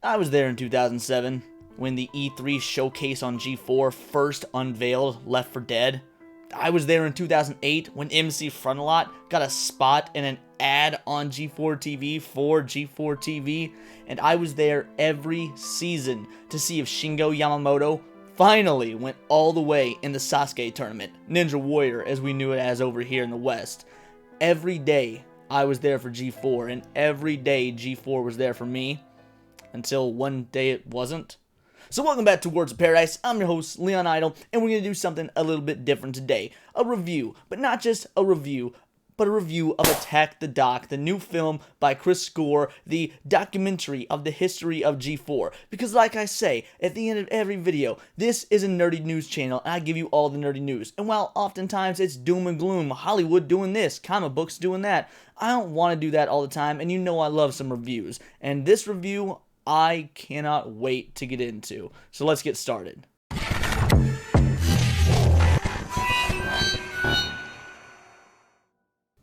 I was there in 2007 when the E3 showcase on G4 first unveiled Left 4 Dead. I was there in 2008 when MC Frontalot got a spot in an ad on G4 TV for G4 TV, and I was there every season to see if Shingo Yamamoto finally went all the way in the Sasuke tournament, Ninja Warrior as we knew it as over here in the West. Every day I was there for G4, and every day G4 was there for me, until one day it wasn't. So welcome back to Words of Paradise. I'm your host, Leon Idol, and we're going to do something a little bit different today. A review, but not just a review, but a review of Attack the Doc, the new film by Chris Score, the documentary of the history of G4. Because like I say, at the end of every video, this is a nerdy news channel, and I give you all the nerdy news. And while oftentimes it's doom and gloom, Hollywood doing this, comic books doing that, I don't want to do that all the time, and you know I love some reviews. And this review, I cannot wait to get into. So let's get started.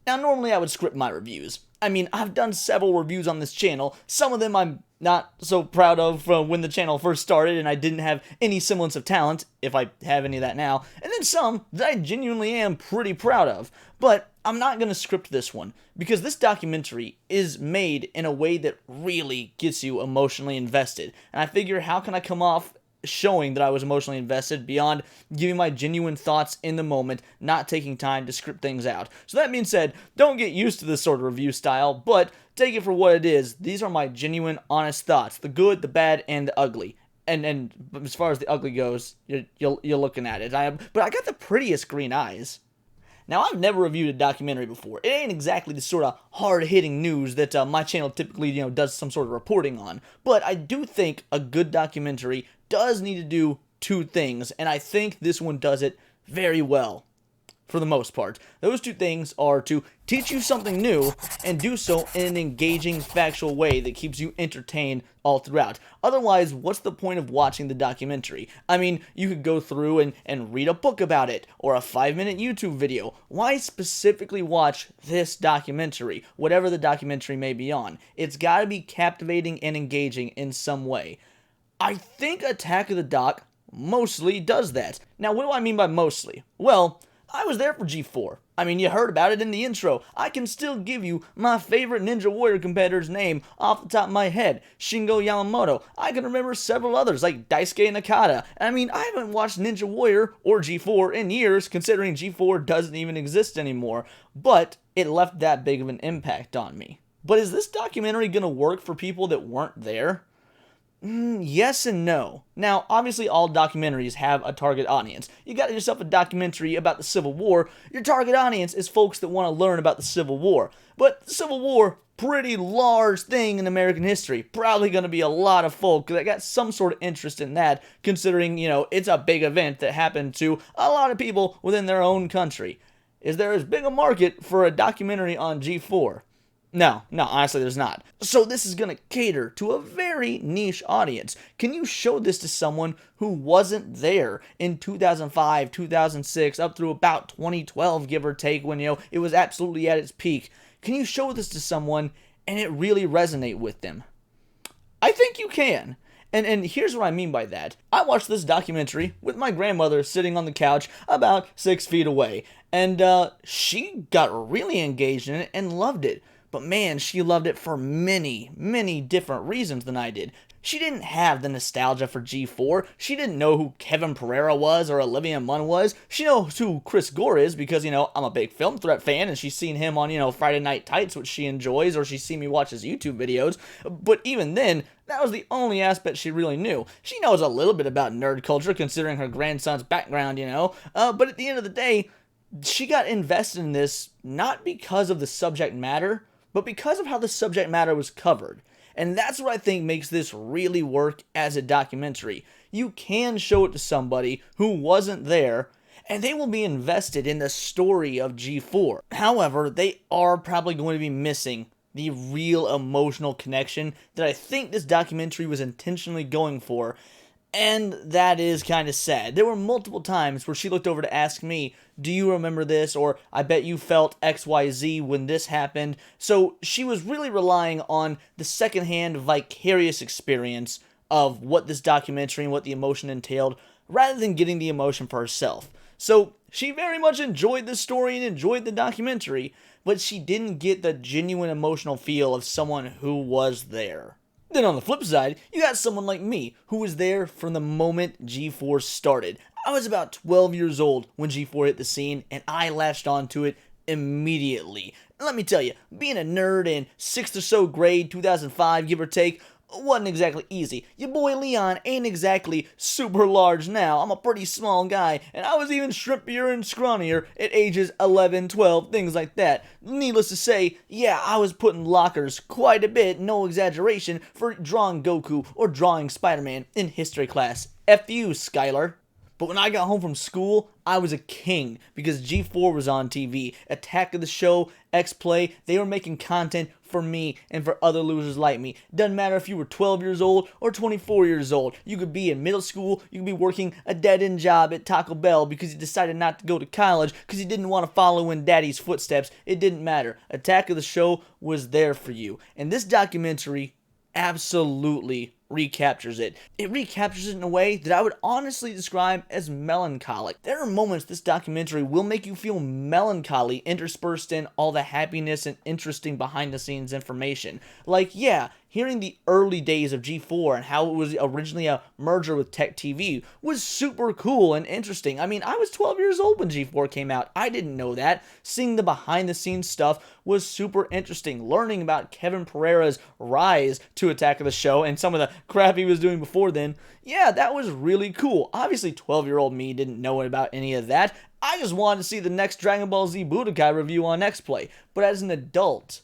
Now, normally I would script my reviews. I mean, I've done several reviews on this channel. Some of them I'm not so proud of from when the channel first started and I didn't have any semblance of talent, if I have any of that now. And then some that I genuinely am pretty proud of. But I'm not going to script this one, because this documentary is made in a way that really gets you emotionally invested. And I figure, how can I come off showing that I was emotionally invested beyond giving my genuine thoughts in the moment, not taking time to script things out. So that being said, don't get used to this sort of review style, but take it for what it is. These are my genuine, honest thoughts, the good, the bad, and the ugly. And as far as the ugly goes, you're looking at it. But I got the prettiest green eyes. Now, I've never reviewed a documentary before. It ain't exactly the sort of hard-hitting news that my channel typically, does some sort of reporting on. But I do think a good documentary does need to do two things, and I think this one does it very well, for the most part. Those two things are to teach you something new, and do so in an engaging, factual way that keeps you entertained all throughout. Otherwise, what's the point of watching the documentary? I mean, you could go through and read a book about it, or a 5-minute YouTube video. Why specifically watch this documentary, whatever the documentary may be on? It's gotta be captivating and engaging in some way. I think Attack of the Doc mostly does that. Now, what do I mean by mostly? Well, I was there for G4. I mean, you heard about it in the intro. I can still give you my favorite Ninja Warrior competitor's name off the top of my head, Shingo Yamamoto. I can remember several others like Daisuke Nakata. I mean, I haven't watched Ninja Warrior or G4 in years, considering G4 doesn't even exist anymore, but it left that big of an impact on me. But is this documentary gonna work for people that weren't there? Yes and no. Now, obviously all documentaries have a target audience. You got yourself a documentary about the Civil War, your target audience is folks that want to learn about the Civil War. But the Civil War, pretty large thing in American history. Probably going to be a lot of folk that got some sort of interest in that, considering, it's a big event that happened to a lot of people within their own country. Is there as big a market for a documentary on G4? No, honestly there's not. So this is going to cater to a very niche audience. Can you show this to someone who wasn't there in 2005, 2006, up through about 2012, give or take, when, it was absolutely at its peak? Can you show this to someone and it really resonate with them? I think you can. And here's what I mean by that. I watched this documentary with my grandmother sitting on the couch about 6 feet away. And she got really engaged in it and loved it. But man, she loved it for many, many different reasons than I did. She didn't have the nostalgia for G4. She didn't know who Kevin Pereira was or Olivia Munn was. She knows who Chris Gore is because, I'm a big Film Threat fan and she's seen him on, Friday Night Tights, which she enjoys, or she's seen me watch his YouTube videos. But even then, that was the only aspect she really knew. She knows a little bit about nerd culture considering her grandson's background, But at the end of the day, she got invested in this not because of the subject matter, but because of how the subject matter was covered. And that's what I think makes this really work as a documentary. You can show it to somebody who wasn't there, and they will be invested in the story of G4. However, they are probably going to be missing the real emotional connection that I think this documentary was intentionally going for. And that is kind of sad. There were multiple times where she looked over to ask me, do you remember this? Or I bet you felt XYZ when this happened. So she was really relying on the secondhand vicarious experience of what this documentary and what the emotion entailed, rather than getting the emotion for herself. So she very much enjoyed the story and enjoyed the documentary, but she didn't get the genuine emotional feel of someone who was there. Then on the flip side, you got someone like me, who was there from the moment G4 started. I was about 12 years old when G4 hit the scene, and I latched onto it immediately. And let me tell you, being a nerd in 6th or so grade, 2005, give or take, wasn't exactly easy. Your boy Leon ain't exactly super large now. I'm a pretty small guy, and I was even shrimpier and scrawnier at ages 11, 12, things like that. Needless to say, yeah, I was put in lockers quite a bit, no exaggeration, for drawing Goku or drawing Spider-Man in history class. F you, Skylar. But when I got home from school, I was a king because G4 was on TV. Attack of the Show, X-Play, they were making content for me and for other losers like me. Doesn't matter if you were 12 years old or 24 years old. You could be in middle school, you could be working a dead-end job at Taco Bell because you decided not to go to college because you didn't want to follow in daddy's footsteps. It didn't matter. Attack of the Show was there for you. And this documentary absolutely recaptures it. It recaptures it in a way that I would honestly describe as melancholic. There are moments this documentary will make you feel melancholy interspersed in all the happiness and interesting behind the scenes information. Like, yeah, hearing the early days of G4 and how it was originally a merger with Tech TV was super cool and interesting. I mean, I was 12 years old when G4 came out. I didn't know that. Seeing the behind the scenes stuff was super interesting. Learning about Kevin Pereira's rise to Attack of the Show and some of the crap he was doing before then, yeah, that was really cool. Obviously, 12-year-old me didn't know about any of that. I just wanted to see the next Dragon Ball Z Budokai review on X-Play. But as an adult,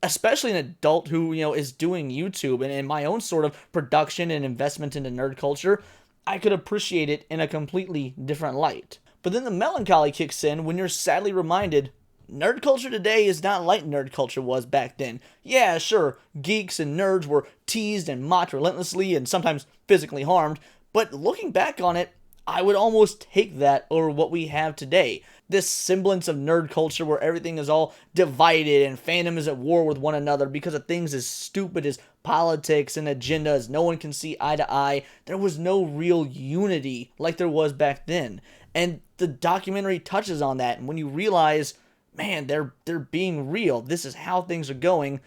especially an adult who, is doing YouTube and in my own sort of production and investment into nerd culture, I could appreciate it in a completely different light. But then the melancholy kicks in when you're sadly reminded nerd culture today is not like nerd culture was back then. Yeah, sure, geeks and nerds were teased and mocked relentlessly and sometimes physically harmed, but looking back on it, I would almost take that over what we have today. This semblance of nerd culture where everything is all divided and fandom is at war with one another because of things as stupid as politics and agendas no one can see eye to eye. There was no real unity like there was back then. And the documentary touches on that, and when you realize, man, they're being real, this is how things are going,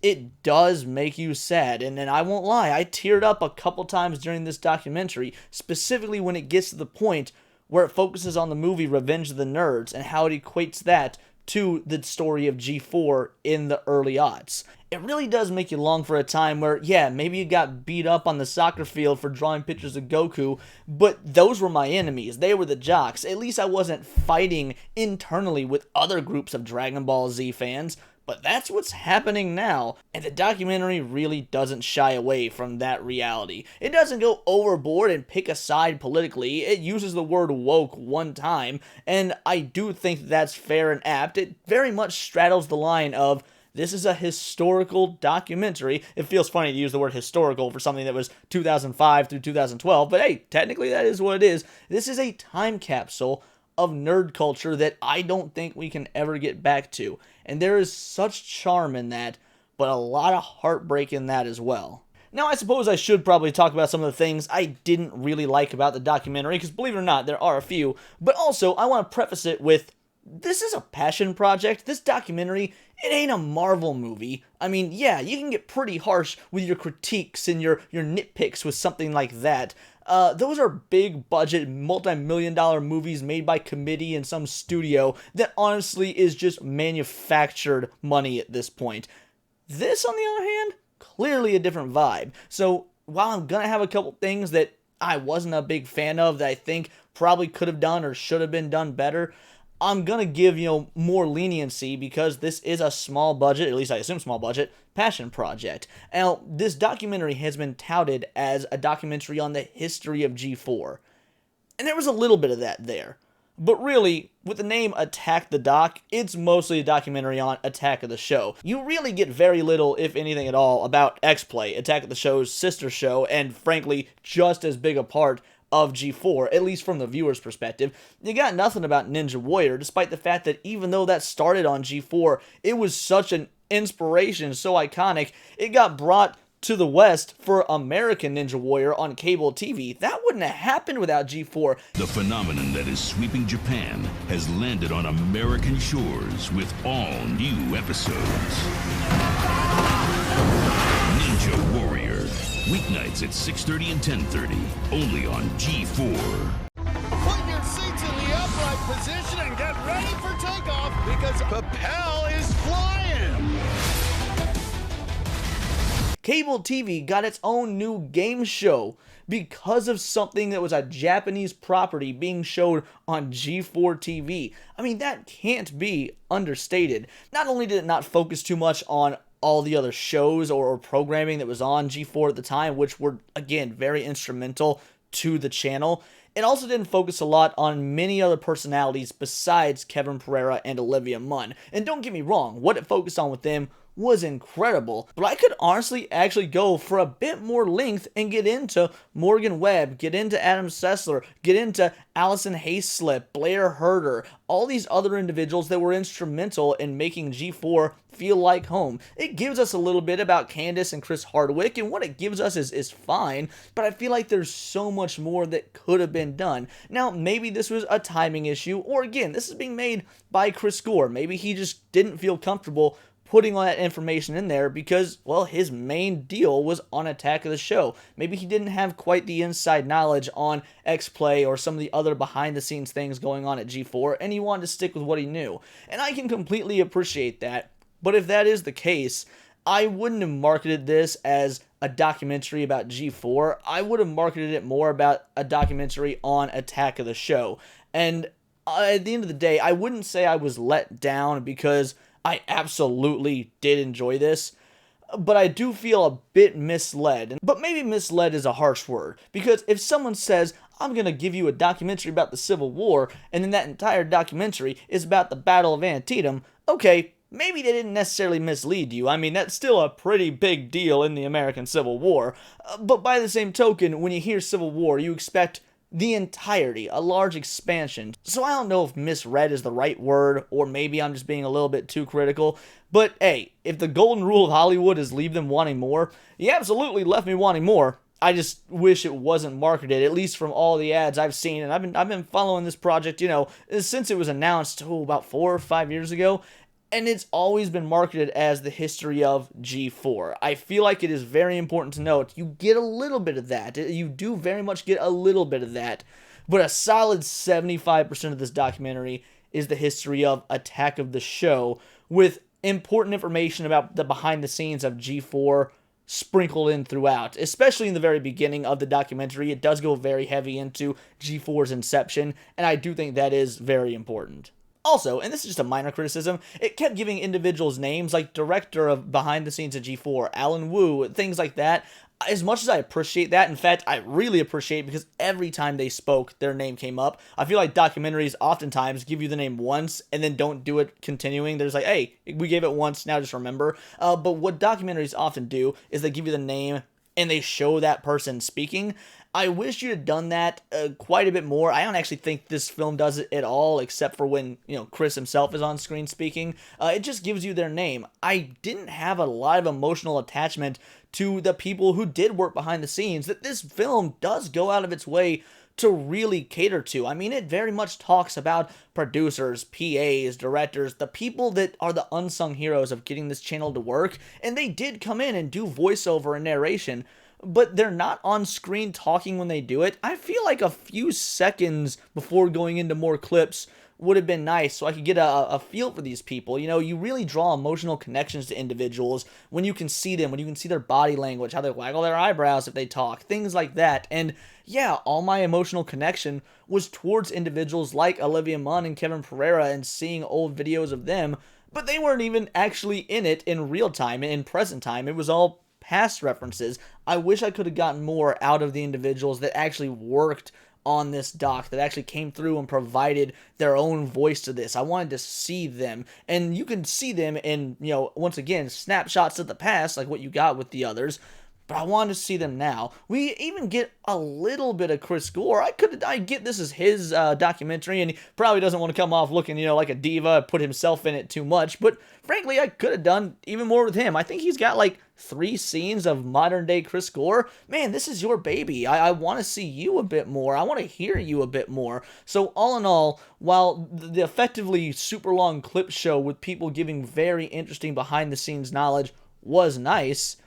it does make you sad. And I won't lie, I teared up a couple times during this documentary, specifically when it gets to the point where it focuses on the movie Revenge of the Nerds and how it equates that to the story of G4 in the early aughts. It really does make you long for a time where, yeah, maybe you got beat up on the soccer field for drawing pictures of Goku, but those were my enemies. They were the jocks. At least I wasn't fighting internally with other groups of Dragon Ball Z fans. But that's what's happening now, and the documentary really doesn't shy away from that reality. It doesn't go overboard and pick a side politically. It uses the word woke one time, and I do think that's fair and apt. It very much straddles the line of, this is a historical documentary. It feels funny to use the word historical for something that was 2005 through 2012, but hey, technically that is what it is. This is a time capsule of nerd culture that I don't think we can ever get back to. And there is such charm in that, but a lot of heartbreak in that as well. Now, I suppose I should probably talk about some of the things I didn't really like about the documentary, because believe it or not, there are a few. But also, I want to preface it with, this is a passion project. This documentary, it ain't a Marvel movie. I mean, yeah, you can get pretty harsh with your critiques and your nitpicks with something like that. Those are big budget, multi-million dollar movies made by committee in some studio that honestly is just manufactured money at this point. This, on the other hand, clearly a different vibe. So while I'm gonna have a couple things that I wasn't a big fan of that I think probably could have done or should have been done better, I'm gonna give, more leniency because this is a small budget, at least I assume small budget, passion project. Now, this documentary has been touted as a documentary on the history of G4. And there was a little bit of that there. But really, with the name Attack the Doc, it's mostly a documentary on Attack of the Show. You really get very little, if anything at all, about X-Play, Attack of the Show's sister show, and frankly, just as big a part of G4, at least from the viewer's perspective. You got nothing about Ninja Warrior, despite the fact that even though that started on G4, it was such an inspiration, so iconic, it got brought to the West for American Ninja Warrior on cable TV. That wouldn't have happened without G4. The phenomenon that is sweeping Japan has landed on American shores with all new episodes. Ninja Warrior, weeknights at 6:30 and 10:30, only on G4. Put your seats in the upright position and get ready for takeoff because Propel is flying! Cable TV got its own new game show because of something that was a Japanese property being showed on G4 TV. I mean, that can't be understated. Not only did it not focus too much on all the other shows or programming that was on G4 at the time, which were, again, very instrumental to the channel, it also didn't focus a lot on many other personalities besides Kevin Pereira and Olivia Munn. And don't get me wrong, what it focused on with them was incredible, but I could honestly actually go for a bit more length and get into Morgan Webb, get into Adam Sessler, get into Allison Hayslip, Blair Herder, all these other individuals that were instrumental in making G4 feel like home. It gives us a little bit about Candace and Chris Hardwick, and what it gives us is fine, but I feel like there's so much more that could have been done. Now, maybe this was a timing issue, or again, this is being made by Chris Gore. Maybe he just didn't feel comfortable putting all that information in there because, well, his main deal was on Attack of the Show. Maybe he didn't have quite the inside knowledge on X-Play or some of the other behind-the-scenes things going on at G4, and he wanted to stick with what he knew. And I can completely appreciate that, but if that is the case, I wouldn't have marketed this as a documentary about G4. I would have marketed it more about a documentary on Attack of the Show. And at the end of the day, I wouldn't say I was let down because I absolutely did enjoy this, but I do feel a bit misled. But maybe misled is a harsh word, because if someone says, I'm going to give you a documentary about the Civil War, and then that entire documentary is about the Battle of Antietam, okay, maybe they didn't necessarily mislead you. I mean, that's still a pretty big deal in the American Civil War. But by the same token, when you hear Civil War, you expect the entirety, a large expansion. So I don't know if misread is the right word, or maybe I'm just being a little bit too critical, but hey, if the golden rule of Hollywood is leave them wanting more, you absolutely left me wanting more. I just wish it wasn't marketed, at least from all the ads I've seen, and I've been following this project, since it was announced, about 4 or 5 years ago, and it's always been marketed as the history of G4. I feel like it is very important to note, you get a little bit of that. You do very much get a little bit of that. But a solid 75% of this documentary is the history of Attack of the Show, with important information about the behind the scenes of G4 sprinkled in throughout, especially in the very beginning of the documentary. It does go very heavy into G4's inception, and I do think that is very important. Also, and this is just a minor criticism, it kept giving individuals names like director of behind the scenes of G4, Alan Wu, things like that. As much as I appreciate that, in fact, I really appreciate it because every time they spoke, their name came up. I feel like documentaries oftentimes give you the name once and then don't do it continuing. They're just like, hey, we gave it once, now just remember. But what documentaries often do is they give you the name and they show that person speaking. I wish you had done that quite a bit more. I don't actually think this film does it at all, except for when, Chris himself is on screen speaking. It just gives you their name. I didn't have a lot of emotional attachment to the people who did work behind the scenes that this film does go out of its way to really cater to. I mean, it very much talks about producers, PAs, directors, the people that are the unsung heroes of getting this channel to work, and they did come in and do voiceover and narration, but they're not on screen talking when they do it. I feel like a few seconds before going into more clips would have been nice so I could get a feel for these people. You really draw emotional connections to individuals when you can see them, when you can see their body language, how they waggle their eyebrows if they talk, things like that. And yeah, all my emotional connection was towards individuals like Olivia Munn and Kevin Pereira and seeing old videos of them, but they weren't even actually in it in real time, in present time. It was all past references. I wish I could have gotten more out of the individuals that actually worked on this doc that actually came through and provided their own voice to this. I wanted to see them, and you can see them in, once again, snapshots of the past, like what you got with the others, but I wanted to see them now. We even get a little bit of Chris Gore. I get this is his documentary, and he probably doesn't want to come off looking, like a diva, put himself in it too much, but frankly, I could have done even more with him. I think he's got like 3 scenes of modern day Chris Gore. Man, this is your baby. I want to see you a bit more. I want to hear you a bit more. So all in all, while the effectively super long clip show with people giving very interesting behind the scenes knowledge was nice,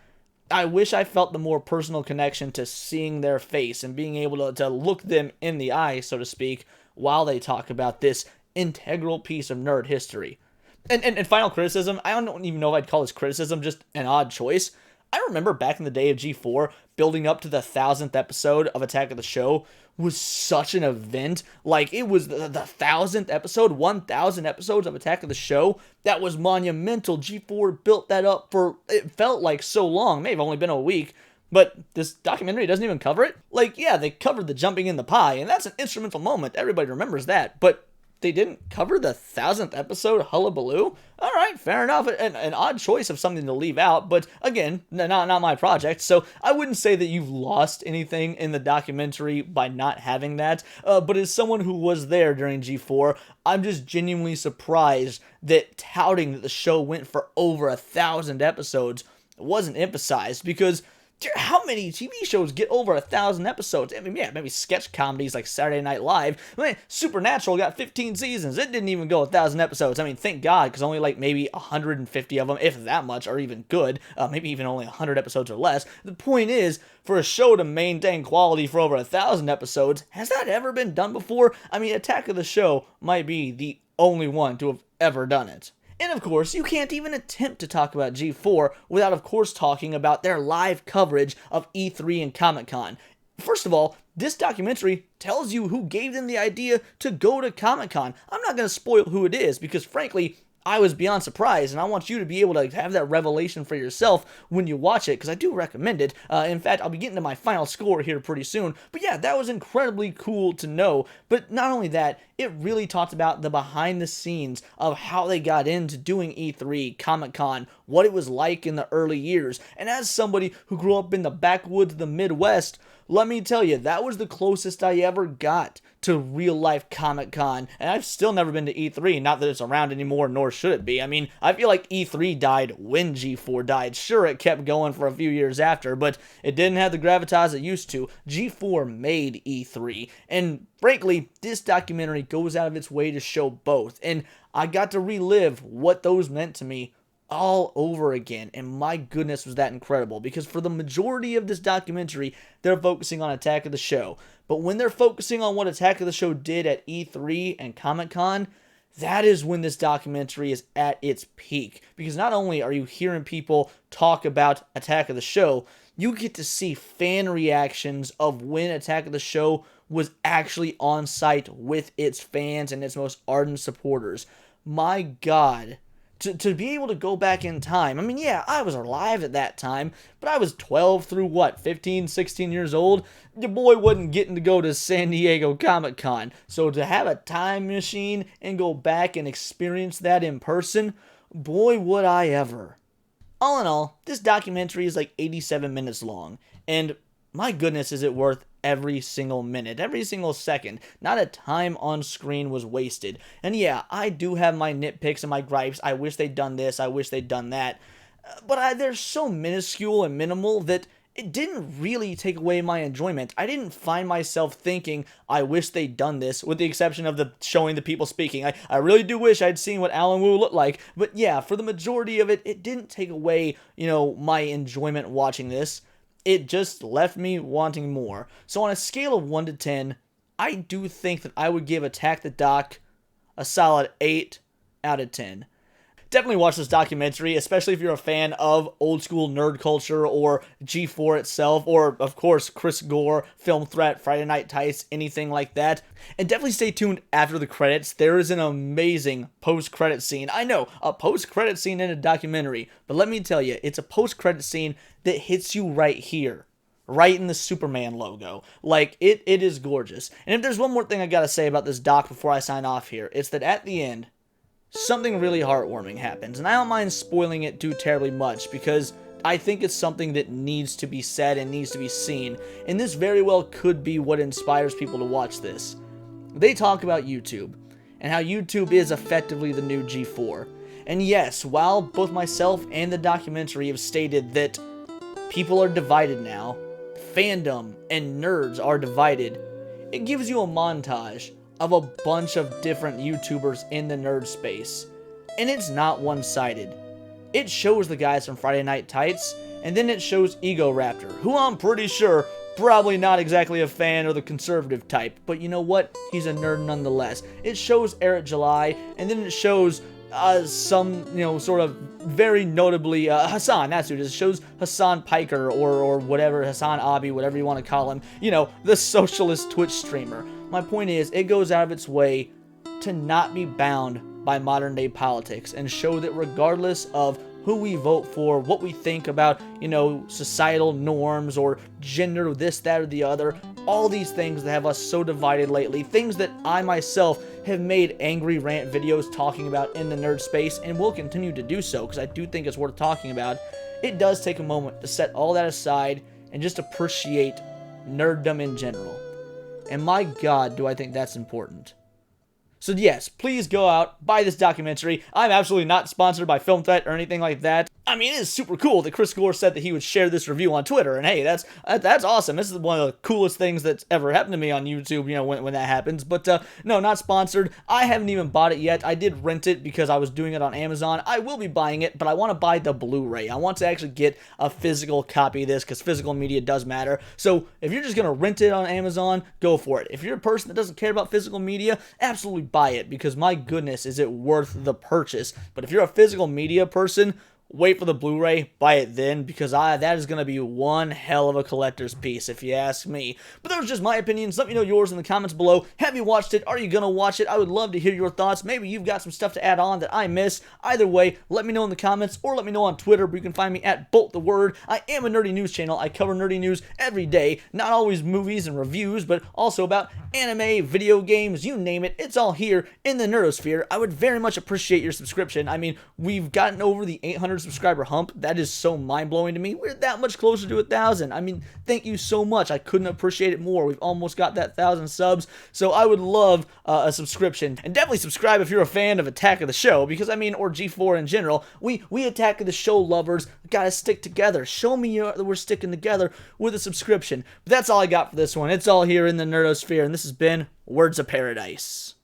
I wish I felt the more personal connection to seeing their face and being able to look them in the eye, so to speak, while they talk about this integral piece of nerd history. And final criticism, I don't even know if I'd call this criticism, just an odd choice. I remember back in the day of G4, building up to the 1000th episode of Attack of the Show was such an event. Like, it was the 1000th episode, 1000 episodes of Attack of the Show. That was monumental. G4 built that up for, it felt like so long. It may have only been a week. But this documentary doesn't even cover it. Like, yeah, they covered the jumping in the pie, and that's an instrumental moment. Everybody remembers that. But they didn't cover the 1000th episode hullabaloo? All right, fair enough. An odd choice of something to leave out, but again, not my project, so I wouldn't say that you've lost anything in the documentary by not having that, but as someone who was there during G4, I'm just genuinely surprised that touting that the show went for over 1,000 episodes wasn't emphasized, because how many TV shows get over 1,000 episodes? I mean, yeah, maybe sketch comedies like Saturday Night Live. I mean, Supernatural got 15 seasons. It didn't even go 1,000 episodes. I mean, thank God, because only like maybe 150 of them, if that much, are even good. Maybe even only 100 episodes or less. The point is, for a show to maintain quality for over 1,000 episodes, has that ever been done before? I mean, Attack of the Show might be the only one to have ever done it. And of course, you can't even attempt to talk about G4 without, of course, talking about their live coverage of E3 and Comic-Con. First of all, this documentary tells you who gave them the idea to go to Comic-Con. I'm not going to spoil who it is, because frankly, I was beyond surprised, and I want you to be able to have that revelation for yourself when you watch it, because I do recommend it. In fact, I'll be getting to my final score here pretty soon, but yeah, that was incredibly cool to know. But not only that, it really talked about the behind the scenes of how they got into doing E3, Comic-Con, what it was like in the early years. And as somebody who grew up in the backwoods of the Midwest, let me tell you, that was the closest I ever got to real-life Comic-Con, and I've still never been to E3, not that it's around anymore, nor should it be. I mean, I feel like E3 died when G4 died. Sure, it kept going for a few years after, but it didn't have the gravitas it used to. G4 made E3, and frankly, this documentary goes out of its way to show both, and I got to relive what those meant to me all over again, and my goodness was that incredible, because for the majority of this documentary, they're focusing on Attack of the Show, but when they're focusing on what Attack of the Show did at E3 and Comic-Con, that is when this documentary is at its peak, because not only are you hearing people talk about Attack of the Show, you get to see fan reactions of when Attack of the Show was actually on site with its fans and its most ardent supporters. My God. To be able to go back in time, I mean, yeah, I was alive at that time, but I was 12 through, 15, 16 years old? Your boy wasn't getting to go to San Diego Comic-Con, so to have a time machine and go back and experience that in person, boy, would I ever. All in all, this documentary is like 87 minutes long, and my goodness, is it worth every single minute, every single second. Not a time on screen was wasted. And yeah, I do have my nitpicks and my gripes. I wish they'd done this, I wish they'd done that. But they're so minuscule and minimal that it didn't really take away my enjoyment. I didn't find myself thinking, I wish they'd done this, with the exception of the showing the people speaking. I really do wish I'd seen what Alan Wu looked like. But yeah, for the majority of it, it didn't take away, my enjoyment watching this. It just left me wanting more. So on a scale of 1 to 10, I do think that I would give Attack the Doc a solid 8 out of 10. Definitely watch this documentary, especially if you're a fan of old school nerd culture or G4 itself, or of course Chris Gore, Film Threat, Friday Night Tights, anything like that. And definitely stay tuned after the credits. There is an amazing post-credit scene. I know, a post-credit scene in a documentary, but let me tell you, it's a post-credit scene that hits you right here, right in the Superman logo. Like, it is gorgeous. And if there's one more thing I gotta say about this doc before I sign off here, it's that at the end, something really heartwarming happens. And I don't mind spoiling it too terribly much, because I think it's something that needs to be said and needs to be seen. And this very well could be what inspires people to watch this. They talk about YouTube, and how YouTube is effectively the new G4. And yes, while both myself and the documentary have stated that people are divided now, fandom and nerds are divided, it gives you a montage of a bunch of different YouTubers in the nerd space. And it's not one-sided. It shows the guys from Friday Night Tights, and then it shows Ego Raptor, who I'm pretty sure probably not exactly a fan or the conservative type, but you know what? He's a nerd nonetheless. It shows Eric July, and then it shows some, sort of very notably Hassan. That's who it is. It shows Hassan Piker or whatever, Hassan Abi, whatever you want to call him. The socialist Twitch streamer. My point is, it goes out of its way to not be bound by modern day politics and show that regardless of who we vote for, what we think about, societal norms or gender, this, that, or the other, all these things that have us so divided lately, things that I myself have made angry rant videos talking about in the nerd space and will continue to do so because I do think it's worth talking about. It does take a moment to set all that aside and just appreciate nerddom in general. And my God, do I think that's important. So yes, please go out, buy this documentary. I'm absolutely not sponsored by Film Threat or anything like that. I mean, it is super cool that Chris Gore said that he would share this review on Twitter, and hey, that's awesome. This is one of the coolest things that's ever happened to me on YouTube, when that happens. But no, not sponsored. I haven't even bought it yet. I did rent it because I was doing it on Amazon. I will be buying it, but I want to buy the Blu-ray. I want to actually get a physical copy of this because physical media does matter. So if you're just going to rent it on Amazon, go for it. If you're a person that doesn't care about physical media, absolutely buy it because my goodness, is it worth the purchase. But if you're a physical media person, wait for the Blu-ray, buy it then, because that is going to be one hell of a collector's piece, if you ask me. But those are just my opinions. Let me know yours in the comments below. Have you watched it? Are you going to watch it? I would love to hear your thoughts. Maybe you've got some stuff to add on that I missed. Either way, let me know in the comments, or let me know on Twitter, where you can find me at BoltTheWord. I am a nerdy news channel. I cover nerdy news every day. Not always movies and reviews, but also about anime, video games, you name it. It's all here in the nerdosphere. I would very much appreciate your subscription. I mean, we've gotten over the 800 subscriber hump. That is so mind-blowing to me. We're that much closer to 1,000. I mean, thank you so much. I couldn't appreciate it more. We've almost got that 1,000 subs, so I would love a subscription. And definitely subscribe if you're a fan of Attack of the Show, because I mean, or G4 in general. We Attack of the Show lovers gotta stick together. Show me that we're sticking together with a subscription. But that's all I got for this one. It's all here in the nerdosphere, and this has been Words of Paradise.